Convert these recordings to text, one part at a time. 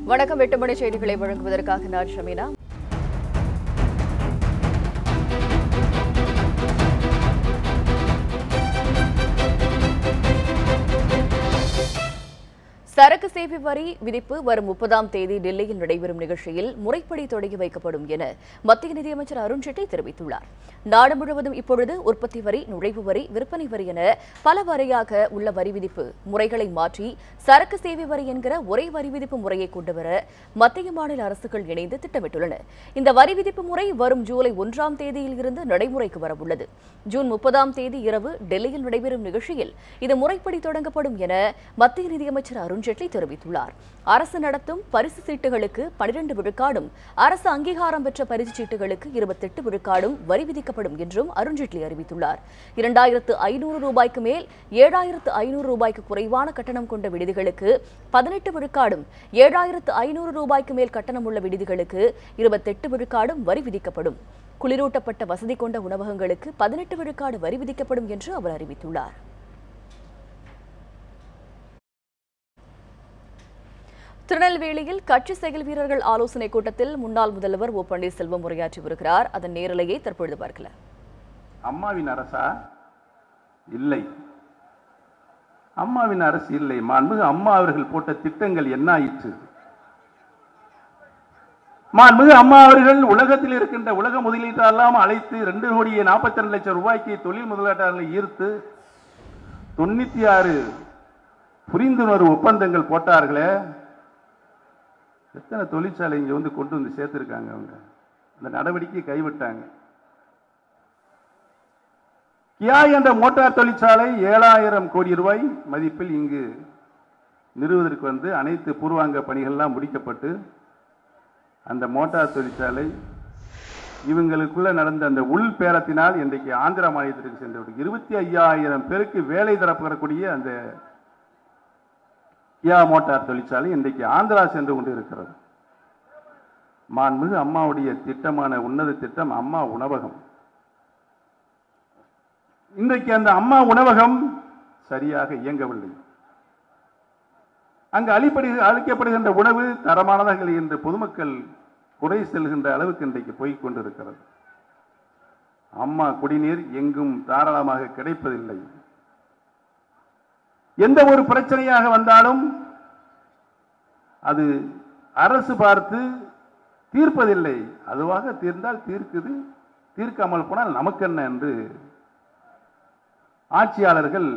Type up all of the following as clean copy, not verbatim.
வணக்கம். 8 மணி செய்திகளை வழங்குவதற்காக நான் ஷமீனா. சரக்கு சேவை வரி விதிப்பு வரும் 30ஆம் தேதி டெல்லியில் நடைபெறும் நிகழ்ச்சியில் முறைப்படி தொடங்கி வைக்கப்படும் என மத்திய நிதியமைச்சர் அருண் ஜேட்லி தெரிவித்துள்ளார். நாடு முழுவதும் இப்பொழுது உற்பத்தி வரி, நுழைவு வரி, விற்பனை வரி என பல வரியாக உள்ள வரி விதிப்பு முறைகளை மாற்றி சரக்கு சேவை வரி என்கிற ஒரே வரி விதிப்பு முறையை கொண்டுவர மத்திய மாநில அரசுகள் இணைந்து திட்டமிட்டுள்ளன. இந்த வரி விதிப்பு முறை வரும் ஜூலை 1ஆம் தேதியில் இருந்து நடைமுறைக்கு வரவுள்ளது. ஜூன் 30ஆம் தேதி இரவு டெல்லியில் நடைபெறும் நிகழ்ச்சியில் இது முறைப்படி தொடங்கப்படும் என மத்திய நிதியமைச்சர் அருண் ஜேட்லி தெரிவித்துள்ளார். அரசு நடத்தும் பரிசு சீட்டுகளுக்கு 12 விழுக்காடும், அரசு அங்கீகாரம் பெற்ற பரிசு சீட்டுகளுக்கு 28 விழுக்காடும் வரி விதிக்கப்படும் என்றும் அருண் ஜேட்லி அறிவித்துள்ளார். 2500 ரூபாய்க்கு மேல் 7500 ரூபாய்க்கு குறைவான கட்டணம் கொண்ட விடுதிகளுக்கு 18 விழுக்காடும், 7500 ரூபாய்க்கு மேல் கட்டணம் உள்ள விடுதிகளுக்கு 28 விழுக்காடும் வரி விதிக்கப்படும். குளிரூட்டப்பட்ட வசதி கொண்ட உணவகங்களுக்கு 18 விழுக்காடு வரி விதிக்கப்படும் என்று அவர் அறிவித்துள்ளார். திருநெல்வேலியில் கட்சி செயல் வீரர்கள் ஆலோசனைக் கூட்டத்தில் முன்னாள் முதல்வர் ஓ பன்னீர்செல்வம் உரையாற்றி வருகிறார். அதன் நேரலையை தற்பொழுது பார்க்கலாம். அம்மாவின் அரசா? இல்லை, அம்மாவின் அரசு இல்லை. மாண்புமிகு அம்மா அவர்கள் போட்ட திட்டங்கள் என்ன ஆயிற்று? மாண்புமிகு அம்மா அவர்கள் உலகத்தில் இருக்கின்ற உலக முதலீட்டாளெல்லாம் அழைத்து 2,42,00,000 ரூபாய்க்கு தொழில் முதலீட்டாளர்களை ஈர்த்து 96 புரிந்துணர்வு ஒப்பந்தங்கள் போட்டார்களே. எத்தனை தொழிற்சாலை இங்க வந்து கொண்டு வந்து சேர்த்திருக்காங்க. அவங்க அந்த நடவடிக்கை கைவிட்டாங்க. கியா என்ற மோட்டார் தொழிற்சாலை 7,000 கோடி ரூபாய் மதிப்பில் இங்கு நிறுவுவதற்கு வந்து அனைத்து பூர்வாங்க பணிகள்லாம் முடிக்கப்பட்டு அந்த மோட்டார் தொழிற்சாலை இவங்களுக்குள்ள நடந்த அந்த உள் பேரத்தினால் இன்றைக்கு ஆந்திரா மாநிலத்திற்கு சென்று 25,000 பேருக்கு வேலை தரப்படக்கூடிய அந்த கியா மோட்டார் தொழிற்சாலை இன்றைக்கு ஆந்திரா சென்று கொண்டு இருக்கிறது. மாண்புமிகு அம்மாவுடைய திட்டமான உன்னத திட்டம் அம்மா உணவகம். இன்றைக்கு அந்த அம்மா உணவகம் சரியாக இயங்கவில்லை. அங்கு அளிக்கப்படுகின்ற உணவு தரமானதாக இல்லை என்று பொதுமக்கள் குறை செல்கின்ற அளவுக்கு இன்றைக்கு போய்க் கொண்டிருக்கிறது. அம்மா குடிநீர் எங்கும் தாராளமாக கிடைப்பதில்லை. எந்த ஒரு பிரச்சனையாக வந்தாலும் அது அரசு பார்த்து தீர்ப்பதில்லை. அதுவாக தீர்ந்தால் தீர்க்குது, தீர்க்காமல் போனால் நமக்கு என்ன என்று ஆட்சியாளர்கள்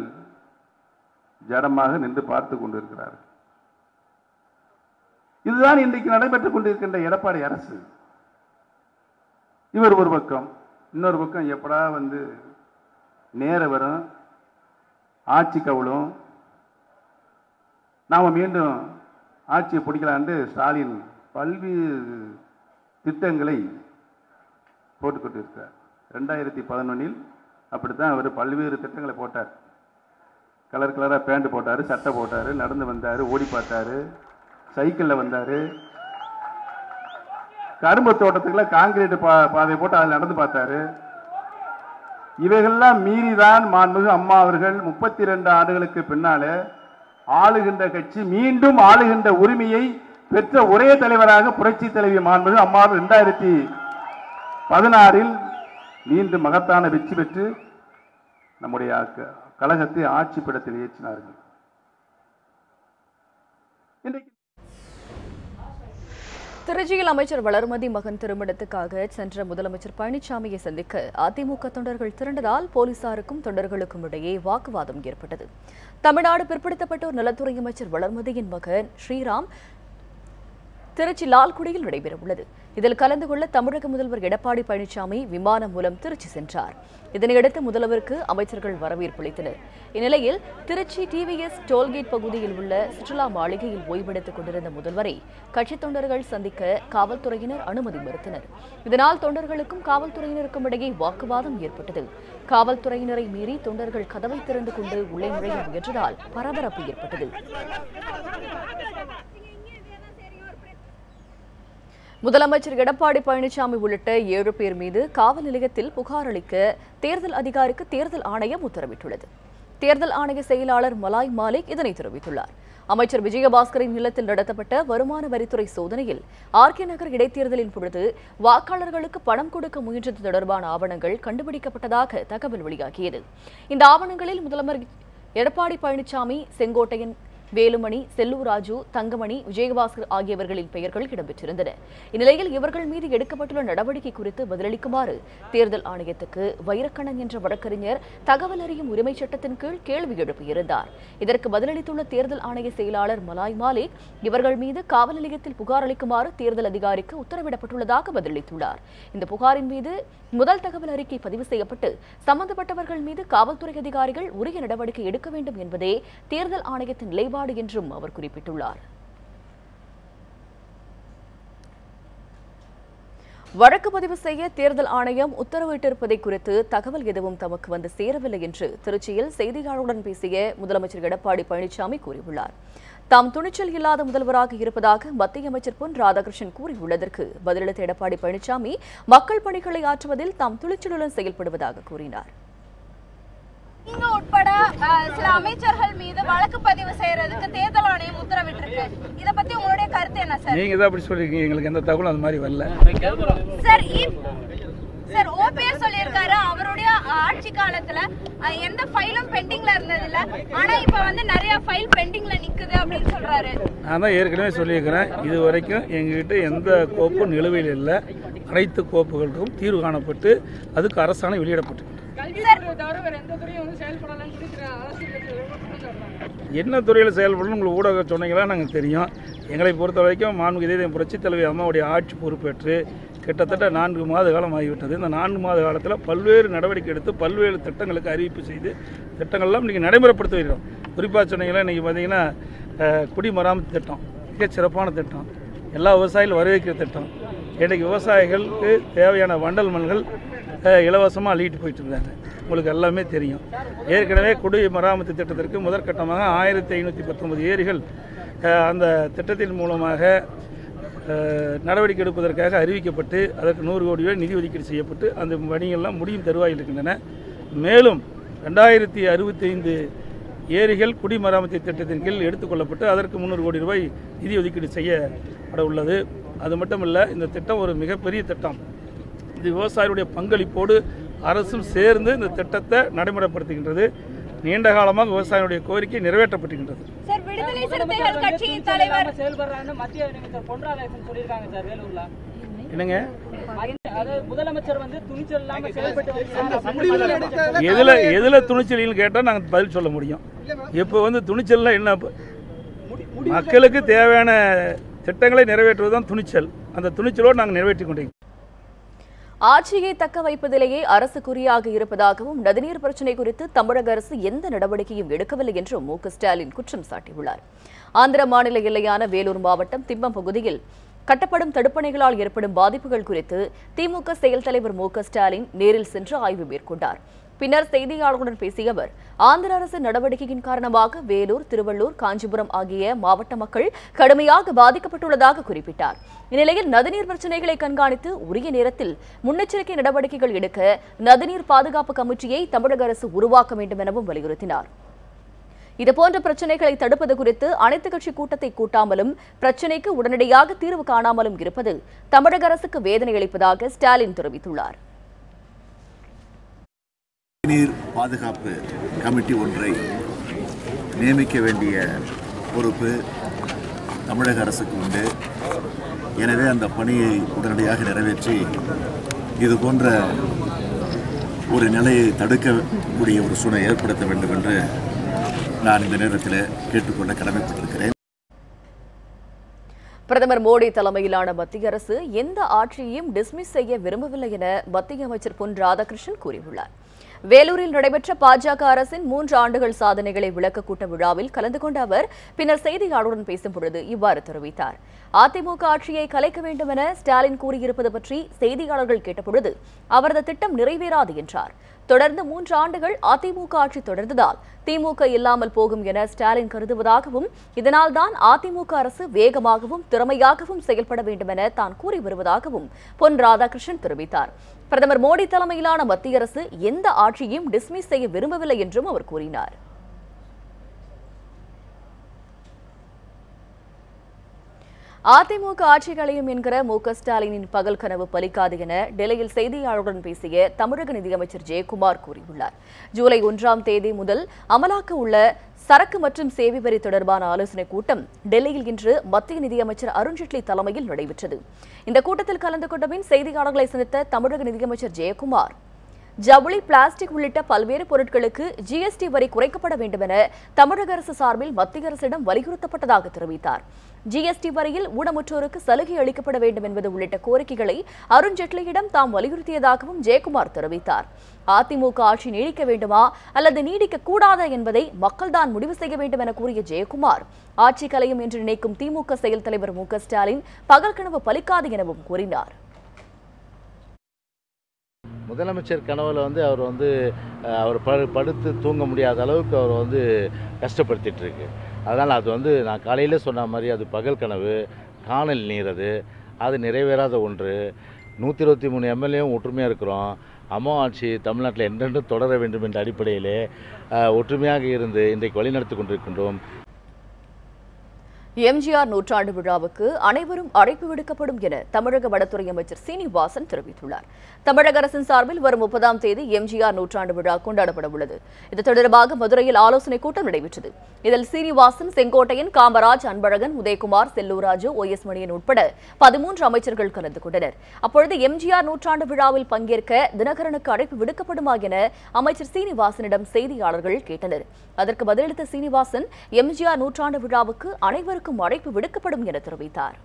ஜடமாக நின்று பார்த்து கொண்டிருக்கிறார்கள். இதுதான் இன்றைக்கு நடைபெற்றுக் கொண்டிருக்கின்ற எடப்பாடி அரசு. இவர் ஒரு பக்கம், இன்னொரு பக்கம் எப்படா வந்து நேர வரும், ஆட்சி கவுளும், நாம மீண்டும் ஆட்சியை பிடிக்கலான்னு ஸ்டாலின் பல்வேறு திட்டங்களை போட்டுக்கொண்டு இருக்கார். 2011 அப்படித்தான் அவர் பல்வேறு திட்டங்களை போட்டார். கலர் கலராக பேண்ட் போட்டார், சட்டை போட்டார், நடந்து வந்தார், ஓடி பார்த்தாரு, சைக்கிளில் வந்தார், கரும்பு தோட்டத்துக்குள்ள காங்கிரீட் பாதை போட்டு அதில் நடந்து பார்த்தாரு. இவைகள்லாம் மீறிதான் மாண்புமிகு அம்மா அவர்கள் 32 ஆண்டுகளுக்கு பின்னாலே ஆளுகின்ற கட்சி மீண்டும் ஆளுகின்ற உரிமையை பெற்ற ஒரே தலைவராக புரட்சி தலைவி மாண்புமிகு அம்மா 2016 மீண்டும் மகத்தான வெற்றி பெற்று நம்முடைய கழகத்தை ஆட்சி பீடத்தில் ஏற்றினார்கள். திருச்சியில் அமைச்சர் வளர்மதி மகன் திருமணத்துக்காக சென்ற முதலமைச்சர் பழனிசாமியை சந்திக்க அதிமுக தொண்டர்கள் திரண்டதால் போலீசாருக்கும் தொண்டர்களுக்கும் இடையே வாக்குவாதம் ஏற்பட்டது. தமிழ்நாடு பிற்படுத்தப்பட்டோர் நலத்துறை அமைச்சர் வளர்மதியின் மகன் ஸ்ரீராம் திருச்சி லால்குடியில் நடைபெறவுள்ளது. இதில் கலந்து கொள்ள தமிழக முதல்வர் எடப்பாடி பழனிசாமி விமானம் மூலம் திருச்சி சென்றார். இதனையடுத்து முதல்வருக்கு அமைச்சர்கள் வரவேற்பளித்தனர். இந்நிலையில் திருச்சி டிவிஎஸ் டோல்கேட் பகுதியில் உள்ள சுற்றுலா மாளிகையில் ஓய்வெடுத்துக் கொண்டிருந்த முதல்வரை கட்சித் தொண்டர்கள் சந்திக்க காவல்துறையினர் அனுமதி மறுத்தனர். இதனால் தொண்டர்களுக்கும் காவல்துறையினருக்கும் இடையே வாக்குவாதம் ஏற்பட்டது. காவல்துறையினரை மீறி தொண்டர்கள் கதவை திறந்து கொண்டு உள்ளே நுழைய முயன்றதால் பரபரப்பு ஏற்பட்டது. முதலமைச்சர் எடப்பாடி பழனிசாமி உள்ளிட்ட 7 பேர் மீது காவல் நிலையத்தில் புகார் அளிக்க தேர்தல் அதிகாரிக்கு தேர்தல் ஆணையம் உத்தரவிட்டுள்ளது. தேர்தல் ஆணைய செயலாளர் மலாய் மாலிக் இதனை தெரிவித்துள்ளார். அமைச்சர் விஜயபாஸ்கரின் இல்லத்தில் நடத்தப்பட்ட வருமான வரித்துறை சோதனையில் ஆர்கே நகர் இடைத்தேர்தலின் பொழுது வாக்காளர்களுக்கு பணம் கொடுக்க முயன்றது தொடர்பான ஆவணங்கள் கண்டுபிடிக்கப்பட்டதாக தகவல் வெளியாகியது. இந்த ஆவணங்களில் முதலமைச்சர் எடப்பாடி பழனிசாமி, செங்கோட்டையன், வேலுமணி, செல்லூர் ராஜு, தங்கமணி, விஜயபாஸ்கர் ஆகியவர்களின் பெயர்கள் இடம்பெற்றிருந்தன. இந்நிலையில் இவர்கள் மீது எடுக்கப்பட்டுள்ள நடவடிக்கை குறித்து பதிலளிக்குமாறு தேர்தல் ஆணையத்துக்கு வைரக்கண்ணன் என்ற வழக்கறிஞர் தகவல் அறியும் உரிமை சட்டத்தின் கீழ் கேள்வி எழுப்பியிருந்தார். இதற்கு பதிலளித்துள்ள தேர்தல் ஆணைய செயலாளர் மலாய் மாலிக், இவர்கள் மீது காவல் நிலையத்தில் புகார் அளிக்குமாறு தேர்தல் அதிகாரிக்கு உத்தரவிடப்பட்டுள்ளதாக பதிலளித்துள்ளார். இந்த புகாரின் மீது முதல் தகவல் அறிக்கை பதிவு செய்யப்பட்டு சம்பந்தப்பட்டவர்கள் மீது காவல்துறை அதிகாரிகள் உரிய நடவடிக்கை எடுக்க வேண்டும் என்பதே தேர்தல் ஆணையத்தின் நிலைப்பாடு என்றும் அவர் குறிப்பிட்டுள்ளார். வழக்கு பதிவு செய்ய தேர்தல் ஆணையம் உத்தரவிட்டிருப்பதை குறித்து தகவல் எதுவும் தமக்கு வந்து சேரவில்லை என்று திருச்சியில் செய்தியாளர்களுடன் பேசிய முதலமைச்சர் எடப்பாடி பழனிசாமி கூறியுள்ளார். தாம் துணிச்சல் இல்லாத முதல்வராக இருப்பதாக மத்திய அமைச்சர் பொன் ராதாகிருஷ்ணன் கூறியுள்ளதற்கு பதிலளித்த எடப்பாடி பழனிசாமி, மக்கள் பணிகளை ஆற்றுவதில் தாம் துணிச்சலுடன் செயல்படுவதாக கூறினார். நீங்க உட்பட சில அமைச்சர்கள் மீது வழக்கு பதிவு செய்யறதுக்கு தேர்தல் ஆணையம் உத்தரவிட்டிருக்கு. இத பத்தி உங்களுடைய கருத்து என்ன சார்? நீங்க தான் அப்படி சொல்றீங்க, எங்களுக்கு எந்த தகவலும் அந்த மாதிரி வரல. சார் ஓபிஎஸ் சொல்லியிருக்காரு அவருடைய ஆட்சி காலத்துல எந்த ஃபைலும் பெண்டிங்ல இருந்தது இல்ல, ஆனா இப்ப வந்து நிறைய ஃபைல் பெண்டிங்ல நிக்குது அப்படின்னு சொல்றாரு. நான் தான் ஏற்கனவே சொல்லியிருக்கிறேன், இது வரைக்கும் எங்ககிட்ட எந்த கோப்பும் நிலுவையில் இல்லை. அனைத்து கோப்புகளுக்கும் தீர்வு காணப்பட்டு அதுக்கு அரசாணை வெளியிடப்பட்டு என்ன துறையில் செயல்படணும் உங்களுக்கு ஊடக சொன்னீங்களா நாங்கள் தெரியும். எங்களை பொறுத்த வரைக்கும் மாண்புமிகு இதய புரட்சித் தலைவி அம்மாவுடைய ஆட்சி பொறுப்பேற்று கிட்டத்தட்ட 4 மாத காலம் ஆகிவிட்டது. இந்த 4 மாத காலத்தில் பல்வேறு நடவடிக்கை எடுத்து பல்வேறு திட்டங்களுக்கு அறிவிப்பு செய்து திட்டங்கள்லாம் இன்றைக்கி நடைமுறைப்படுத்தி வருகிறோம். குறிப்பாக சொன்னீங்களா இன்றைக்கி பார்த்தீங்கன்னா குடிமராமத்து திட்டம் மிகச் சிறப்பான திட்டம், எல்லா விவசாயிகளும் வரவேற்கிற திட்டம். இன்றைக்கு விவசாயிகளுக்கு தேவையான வண்டல் மண்கள் இலவசமாக அள்ளிட்டு போயிட்டு இருக்காங்க. உங்களுக்கு எல்லாமே தெரியும். ஏற்கனவே குடிமராமத்து திட்டத்திற்கு முதற்கட்டமாக 1519 ஏரிகள் அந்த திட்டத்தின் மூலமாக நடவடிக்கை எடுப்பதற்காக அறிவிக்கப்பட்டு அதற்கு 100 கோடி ரூபாய் நிதி ஒதுக்கீடு செய்யப்பட்டு அந்த பணிகள்லாம் முடியும் தருவாயில் இருக்கின்றன. மேலும் 2065 ஏரிகள் குடிமராமத்து திட்டத்தின் கீழ் எடுத்துக்கொள்ளப்பட்டு அதற்கு 300 கோடி ரூபாய் நிதி ஒதுக்கீடு செய்யப்பட உள்ளது. அது மட்டுமல்ல, இந்த திட்டம் ஒரு மிகப்பெரிய திட்டம். இது விவசாயிகளுடைய பங்களிப்போடு அரசும் சேர்ந்து இந்த திட்டத்தை நடைமுறைப்படுத்துகின்றது. நீண்ட காலமாக விவசாயிகளுடைய கோரிக்கை நிறைவேற்றப்பட்டிருக்கின்றது. என்னங்க முதலமைச்சர் வந்து துணிச்சல் இல்லாம செயல்பட்டு எதுல துணிச்சல் கேட்டா நாங்க பதில் சொல்ல முடியும். இப்ப வந்து துணிச்சல்னா என்ன? மக்களுக்கு தேவையான திட்டங்களை நிறைவேற்றுவதுதான் துணிச்சல். அந்த துணிச்சலோடு நாங்கள் நிறைவேற்றிக் கொண்டிருக்கிறோம். ஆட்சியை தக்க வைப்பதிலேயே அரசு குறியாக இருப்பதாகவும் நதிநீர் பிரச்சினை குறித்து தமிழக அரசு எந்த நடவடிக்கையும் எடுக்கவில்லை என்றும் மு.க. ஸ்டாலின் குற்றம் சாட்டியுள்ளார். ஆந்திர மாநில எல்லையான வேலூர் மாவட்டம் திம்பம் பகுதியில் கட்டப்படும் தடுப்பணைகளால் ஏற்படும் பாதிப்புகள் குறித்து திமுக செயல் தலைவர் மு.க. ஸ்டாலின் நேரில் சென்று ஆய்வு மேற்கொண்டார். பின்னர் செய்தியாளர்களுடன் பேசிய அவர், ஆந்திர அரசு நடவடிக்கையின் காரணமாக வேலூர், திருவள்ளூர், காஞ்சிபுரம் ஆகிய மாவட்ட மக்கள் கடுமையாக பாதிக்கப்பட்டுள்ளதாக குறிப்பிட்டார். இந்நிலையில் நதிநீர் பிரச்சினைகளை கண்காணித்து உரிய நேரத்தில் முன்னெச்சரிக்கை நடவடிக்கைகள் எடுக்க நதிநீர் பாதுகாப்பு கமிட்டியை தமிழக அரசு உருவாக்க வேண்டும் எனவும் வலியுறுத்தினார். இதுபோன்ற பிரச்சினைகளை தடுப்பது குறித்து அனைத்துக் கட்சி கூட்டத்தை கூட்டாமலும் பிரச்சினைக்கு உடனடியாக தீர்வு காணாமலும் இருப்பது தமிழக அரசுக்கு வேதனை அளிப்பதாக ஸ்டாலின் தெரிவித்துள்ளார். நீர் பாதுகாப்பு கமிட்டி ஒன்றை நியமிக்க வேண்டிய பொறுப்பு தமிழக அரசுக்கு உண்டு. எனவே அந்த பணியை உடனடியாக நிறைவேற்றி இது போன்ற ஒரு நிலையை தடுக்கக்கூடிய ஒரு சூழலை ஏற்படுத்த வேண்டும் என்று நான் இந்த நேரத்தில் கேட்டுக்கொள்ள கடமைப்பட்டிருக்கிறேன். பிரதமர் மோடி தலைமையிலான மத்திய அரசு எந்த ஆட்சியையும் டிஸ்மிஸ் செய்ய விரும்பவில்லை என மத்திய அமைச்சர் பொன் ராதாகிருஷ்ணன் கூறியுள்ளார். வேலூரில் நடைபெற்ற பாஜக அரசின் 3 ஆண்டுகள் சாதனைகளை விளக்க கூட்ட விழாவில் கலந்து கொண்ட அவர் பின்னர் செய்தியாளருடன் பேசும்பொழுது இவ்வாறு தெரிவித்தார். அதிமுக ஆட்சியை கலைக்க வேண்டும் என ஸ்டாலின் கூறியிருப்பது பற்றி செய்தியாளர்கள் கேட்டபொழுது அவரது திட்டம் நிறைவேறாது என்றார். தொடர்ந்து 3 ஆண்டுகள் அதிமுக ஆட்சி தொடர்ந்ததால் திமுக இல்லாமல் போகும் என ஸ்டாலின் கருதுவதாகவும் இதனால்தான் அதிமுக அரசு வேகமாகவும் திறமையாகவும் செயல்பட வேண்டும் என தான் கூறி வருவதாகவும் பொன் ராதாகிருஷ்ணன் தெரிவித்தார். பிரதமர் மோடி தலைமையிலான மத்திய அரசு எந்த ஆட்சியையும் டிஸ்மிஸ் செய்ய விரும்பவில்லை என்றும் அவர் கூறினார். அதிமுக ஆட்சி களையும் என்கிற மு.க. ஸ்டாலினின் பகல் கனவு பலிக்காது என டெல்லியில் செய்தியாளர்களுடன் பேசிய தமிழக நிதியமைச்சர் ஜெயக்குமார் கூறியுள்ளார். ஜூலை 1ஆம் தேதி முதல் அமலாக்க உள்ள சரக்கு மற்றும் சேவை வரி தொடர்பான ஆலோசனைக் கூட்டம் டெல்லியில் இன்று மத்திய நிதியமைச்சர் அருண்ஜேட்லி தலைமையில் நடைபெற்றது. இந்த கூட்டத்தில் கலந்து கொண்ட பின் செய்தியாளர்களை சந்தித்த தமிழக நிதியமைச்சர் ஜெயக்குமார், ஜவுளி, பிளாஸ்டிக் உள்ளிட்ட பல்வேறு பொருட்களுக்கு ஜிஎஸ்டி வரி குறைக்கப்பட வேண்டும் என தமிழக அரசு சார்பில் மத்திய அரசிடம் வலியுறுத்தப்பட்டதாக தெரிவித்தார். ஜிஎஸ்டி வரியில் ஊனமுற்றோருக்கு சலுகை அளிக்கப்பட வேண்டும் என்பது உள்ளிட்ட கோரிக்கைகளை அருண்ஜேட்லியிடம் தாம் வலியுறுத்தியதாகவும் ஜெயக்குமார் தெரிவித்தார். அதிமுக ஆட்சி நீடிக்க வேண்டுமா அல்லது நீடிக்க கூடாதா என்பதை மக்கள்தான் முடிவு செய்ய வேண்டும் என கூறிய ஜெயக்குமார், ஆட்சி கலையும் என்று நினைக்கும் திமுக செயல் தலைவர் மு.க. ஸ்டாலின் பகல் கனவு பலிக்காது எனவும் கூறினார். முதலமைச்சர் கனவுல அவர் படுத்து தூங்க முடியாத அளவுக்கு அவர் கஷ்டப்படுத்திட்டு இருக்கு. அதனால் அது நான் காலையில் சொன்ன மாதிரி அது பகல் கனவு, காணல் நீர், அது நிறைவேறாத ஒன்று. 123 எம்எல்ஏவும் ஒற்றுமையாக இருக்கிறோம். அம்மா ஆட்சி தமிழ்நாட்டில் என்றென்றும் தொடர வேண்டும் என்ற அடிப்படையிலே ஒற்றுமையாக இருந்து இன்றைக்கு வழிநடத்தி கொண்டிருக்கின்றோம். எம்ஜிஆர் நூற்றாண்டு விழாவுக்கு அனைவரும் அழைப்பு விடுக்கப்படும் என தமிழக வனத்துறை அமைச்சர் சீனிவாசன் தெரிவித்துள்ளார். தமிழக அரசின் சார்பில் வரும் 30ஆம் தேதி எம்ஜிஆர் நூற்றாண்டு விழா கொண்டாடப்பட உள்ளது. இது தொடர்பாக மதுரையில் ஆலோசனைக் கூட்டம் நடைபெற்றது. இதில் சீனிவாசன், செங்கோட்டையன், காமராஜ், அன்பழகன், உதயகுமார், செல்லூராஜு, OS மணியன் உட்பட 13 அமைச்சர்கள் கலந்து கொண்டனர். அப்பொழுது எம்ஜிஆர் நூற்றாண்டு விழாவில் பங்கேற்க தினகரனுக்கு அழைப்பு விடுக்கப்படுமா என அமைச்சர் சீனிவாசனிடம் செய்தியாளர்கள் கேட்டனர். அதற்கு பதிலளித்த சீனிவாசன், எம்ஜிஆர் நூற்றாண்டு விழாவுக்கு அனைவருக்கும் அழைப்பு விடுக்கப்படும் என தெரிவித்தார்.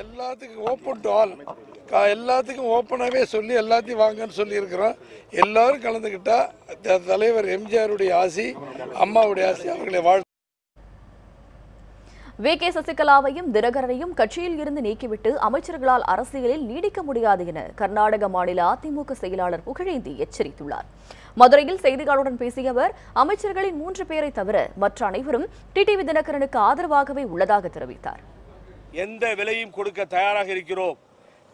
எல்லாத்துக்கும் ஓப்பன் டு ஆல், எல்லாத்துக்கும் ஓப்பனாகவே சொல்லி எல்லாத்தையும் வாங்கன்னு சொல்லியிருக்கிறோம். எல்லாரும் கலந்துக்கிட்டா தலைவர் எம்ஜிஆருடைய ஆசி, அம்மாவுடைய ஆசி அவர்களை வாழ். வி.கே. சசிகலாவையும் தினகரனையும் கட்சியில் இருந்து நீக்கிவிட்டு அமைச்சர்களால் அரசியலில் நீடிக்க முடியாது என கர்நாடக மாநில அதிமுக செயலாளர் புகழேந்தி எச்சரித்துள்ளார். மதுரையில் செய்தியாளருடன் பேசிய அவர், அமைச்சர்களின் 3 பேரை தவிர மற்ற அனைவரும் டிடிவி தினகரனுக்கு ஆதரவாகவே உள்ளதாக தெரிவித்தார். எந்த விலையும் கொடுக்க தயாராக இருக்கிறோம்.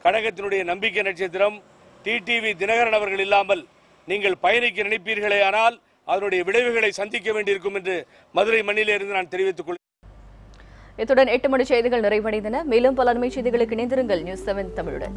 கழகத்தினுடைய நம்பிக்கை நட்சத்திரம் டிடிவி தினகரன் அவர்கள் இல்லாமல் நீங்கள் பயணிக்க நினைப்பீர்களே, ஆனால் அதனுடைய விளைவுகளை சந்திக்க வேண்டியிருக்கும் என்று மதுரை மண்ணிலிருந்து நான் தெரிவித்துக் கொள்கிறேன். இத்துடன் 8 மணி செய்திகள் நிறைவடைந்தன. மேலும் பல அண்மை செய்திகளுக்கு இணைந்திருங்கள் நியூஸ் 7 தமிழுடன்.